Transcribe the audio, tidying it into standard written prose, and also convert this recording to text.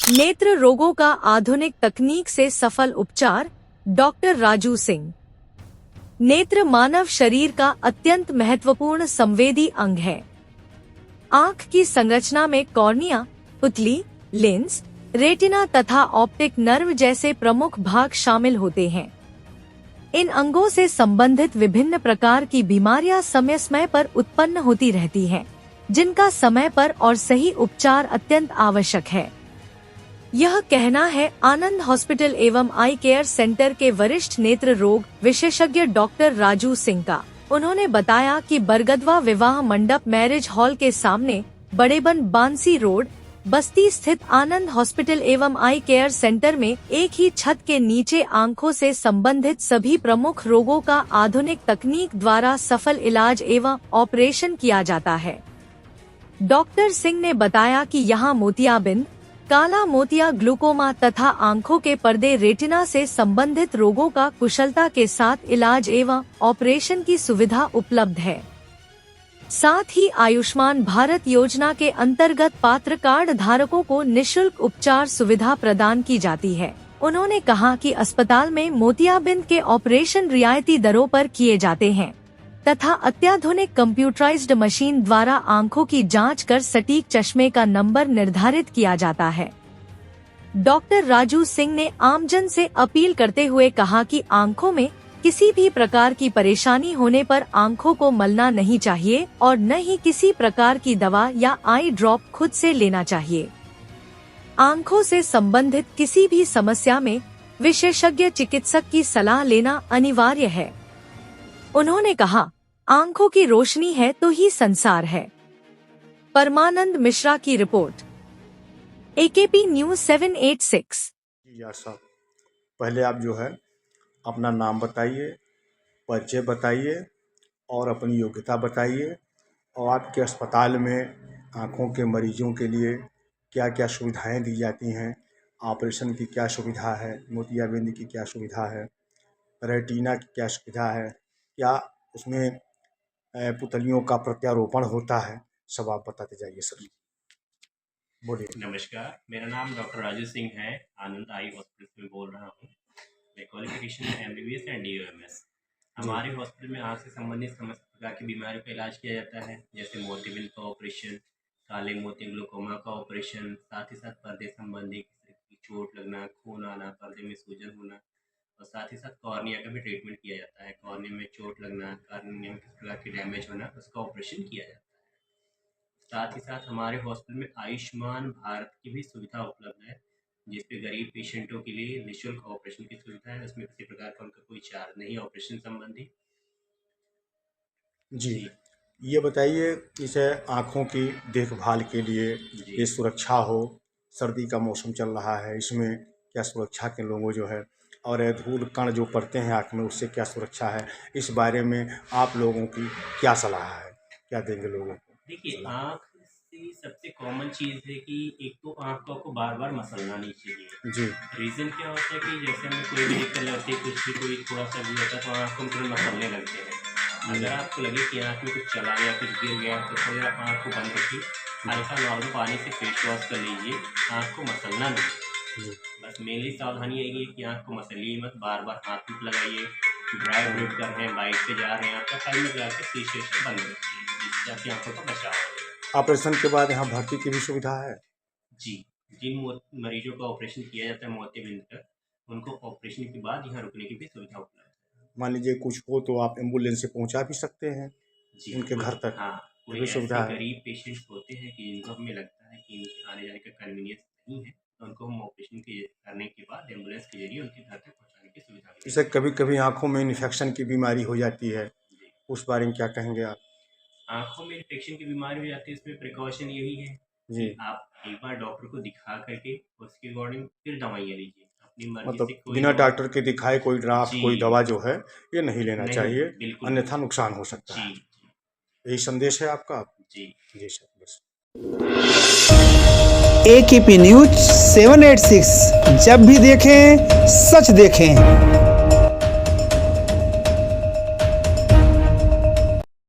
नेत्र रोगों का आधुनिक तकनीक से सफल उपचार, डॉक्टर राजू सिंह। नेत्र मानव शरीर का अत्यंत महत्वपूर्ण संवेदी अंग है। आँख की संरचना में कॉर्निया, पुतली, लेंस, रेटिना तथा ऑप्टिक नर्व जैसे प्रमुख भाग शामिल होते हैं। इन अंगों से संबंधित विभिन्न प्रकार की बीमारियां समय समय पर उत्पन्न होती रहती हैं, जिनका समय पर और सही उपचार अत्यंत आवश्यक है। यह कहना है आनंद हॉस्पिटल एवं आई केयर सेंटर के वरिष्ठ नेत्र रोग विशेषज्ञ डॉक्टर राजू सिंह का। उन्होंने बताया कि बरगदवा विवाह मंडप मैरिज हॉल के सामने बड़ेबन बांसी रोड, बस्ती स्थित आनंद हॉस्पिटल एवं आई केयर सेंटर में एक ही छत के नीचे आंखों से संबंधित सभी प्रमुख रोगों का आधुनिक तकनीक द्वारा सफल इलाज एवं ऑपरेशन किया जाता है। डॉक्टर सिंह ने बताया कि यहां मोतियाबिंद, काला मोतिया, ग्लूकोमा तथा आंखों के पर्दे, रेटिना से संबंधित रोगों का कुशलता के साथ इलाज एवं ऑपरेशन की सुविधा उपलब्ध है। साथ ही आयुष्मान भारत योजना के अंतर्गत पात्र कार्ड धारकों को निशुल्क उपचार सुविधा प्रदान की जाती है। उन्होंने कहा कि अस्पताल में मोतियाबिंद के ऑपरेशन रियायती दरों पर किए जाते हैं तथा अत्याधुनिक कंप्यूटराइज्ड मशीन द्वारा आंखों की जांच कर सटीक चश्मे का नंबर निर्धारित किया जाता है। डॉक्टर राजू सिंह ने आमजन से अपील करते हुए कहा कि आंखों में किसी भी प्रकार की परेशानी होने पर आंखों को मलना नहीं चाहिए और न ही किसी प्रकार की दवा या आई ड्रॉप खुद से लेना चाहिए। आंखों से संबंधित किसी भी समस्या में विशेषज्ञ चिकित्सक की सलाह लेना अनिवार्य है। उन्होंने कहा, आंखों की रोशनी है तो ही संसार है। परमानंद मिश्रा की रिपोर्ट, AKP न्यूज 786। साहब, पहले आप जो है अपना नाम बताइए, परिचय बताइए और अपनी योग्यता बताइए और आपके अस्पताल में आँखों के मरीजों के लिए क्या क्या सुविधाएं दी जाती हैं, ऑपरेशन की क्या सुविधा है, मोतियाबिंद की क्या सुविधा है, रेटिना की क्या सुविधा है, क्या उसमें पुतलियों का प्रत्यारोपण होता है, सब आप बताते जाइए सर। बोलिए। नमस्कार, मेरा नाम डॉक्टर राजू सिंह है। आनंद आई हॉस्पिटल में बोल रहा हूँ। मैं क्वालिफिकेशन है MBBS एंड DOMS। हमारे हॉस्पिटल में आँख से संबंधित समस्त प्रकार की बीमारियों का इलाज किया जाता है, जैसे मोतियाबिंद का ऑपरेशन, काले मोती, ग्लूकोमा का ऑपरेशन, साथ ही साथ पर्दे संबंधी किसी चोट लगना, खून आना, पर्दे में सूजन होना और साथ ही साथ कॉर्निया का भी ट्रीटमेंट किया जाता है। कॉर्निया में चोट लगना, कॉर्निया में किसी प्रकार की डैमेज होना, उसका ऑपरेशन किया जाता है। साथ ही साथ हमारे हॉस्पिटल में आयुष्मान भारत की भी सुविधा उपलब्ध है, जिसपे गरीब पेशेंटों के लिए निःशुल्क ऑपरेशन की सुविधा है। उसमें किसी प्रकार का उनका कोई चार्ज नहीं ऑपरेशन संबंधी। जी, ये बताइए, इसे आँखों की देखभाल के लिए ये सुरक्षा हो, सर्दी का मौसम चल रहा है, इसमें क्या सुरक्षा के लोगों जो है और धूल कण जो पड़ते हैं आँख में, उससे क्या सुरक्षा है, इस बारे में आप लोगों की क्या सलाह है, क्या देंगे लोगों को? देखिए, आँख से सबसे कॉमन चीज़ है कि एक तो आँख को आपको बार बार मसलना नहीं चाहिए। जी। रीज़न क्या होता है कि जैसे हमें कोई भी दिक्कत लगती है, कुछ भी कोई थोड़ा सा भी होता है तो आँख को हम तुरंत मसलने लगते हैं। अगर आपको लगे कि आँख में कुछ चला गया, कुछ गिर गया, तो थोड़ी देर आँख को बंद रखिए, हल्का नॉर्मल पानी से फेस वॉश कर लीजिए। आँख को मसलना नहीं, बस मेनली सावधानी यही है कि आँख को मसलिए मत, बार बार हाथ मत लगाइए। ड्राइव व्यूट कर रहे हैं, बाइक पे जा रहे हैं, आपका हेलमेट लगा के शीशे से बंद रखिए, जिससे आपकी आँखों का बचाव हो। ऑपरेशन के बाद यहाँ भर्ती की भी सुविधा है? जी, जिन मरीजों का ऑपरेशन किया जाता है मोतियाबिंद का, उनको ऑपरेशन के बाद यहाँ रुकने की भी सुविधा उपलब्ध है। मान लीजिए कुछ हो तो आप एम्बुलेंस से पहुँचा भी सकते हैं जी, उनके घर तक? हाँ, कोई भी ऐसे सुविधा है। गरीब पेशेंट्स होते हैं कि जिनको हमें लगता है कि इनके आने जाने का कन्वीनियंस नहीं है, तो उनको हम ऑपरेशन करने के बाद एम्बुलेंस के जरिए उनके घर तक पहुँचाने की सुविधा देते हैं। जैसे कभी कभी आँखों में इन्फेक्शन की बीमारी हो जाती है, उस बारे में क्या कहेंगे आप? आँखों में इन्फेक्शन की बीमारी हो जाती है, इसमें प्रिकॉशन यही है जी। कि आप एक बार डॉक्टर को दिखा करके उसके अकॉर्डिंग फिर दवाइयाँ लीजिए। अपनी मर्जी मतलब से कोई बिना दवा डॉक्टर के दिखाए कोई ड्राफ्ट, कोई दवा जो है ये नहीं लेना नहीं, चाहिए, बिल्कुल अन्यथा नुकसान हो सकता है। जी, यही संदेश है आपका? जी। जी सर, बस। AKP न्यूज 786, जब भी देखें सच देखें।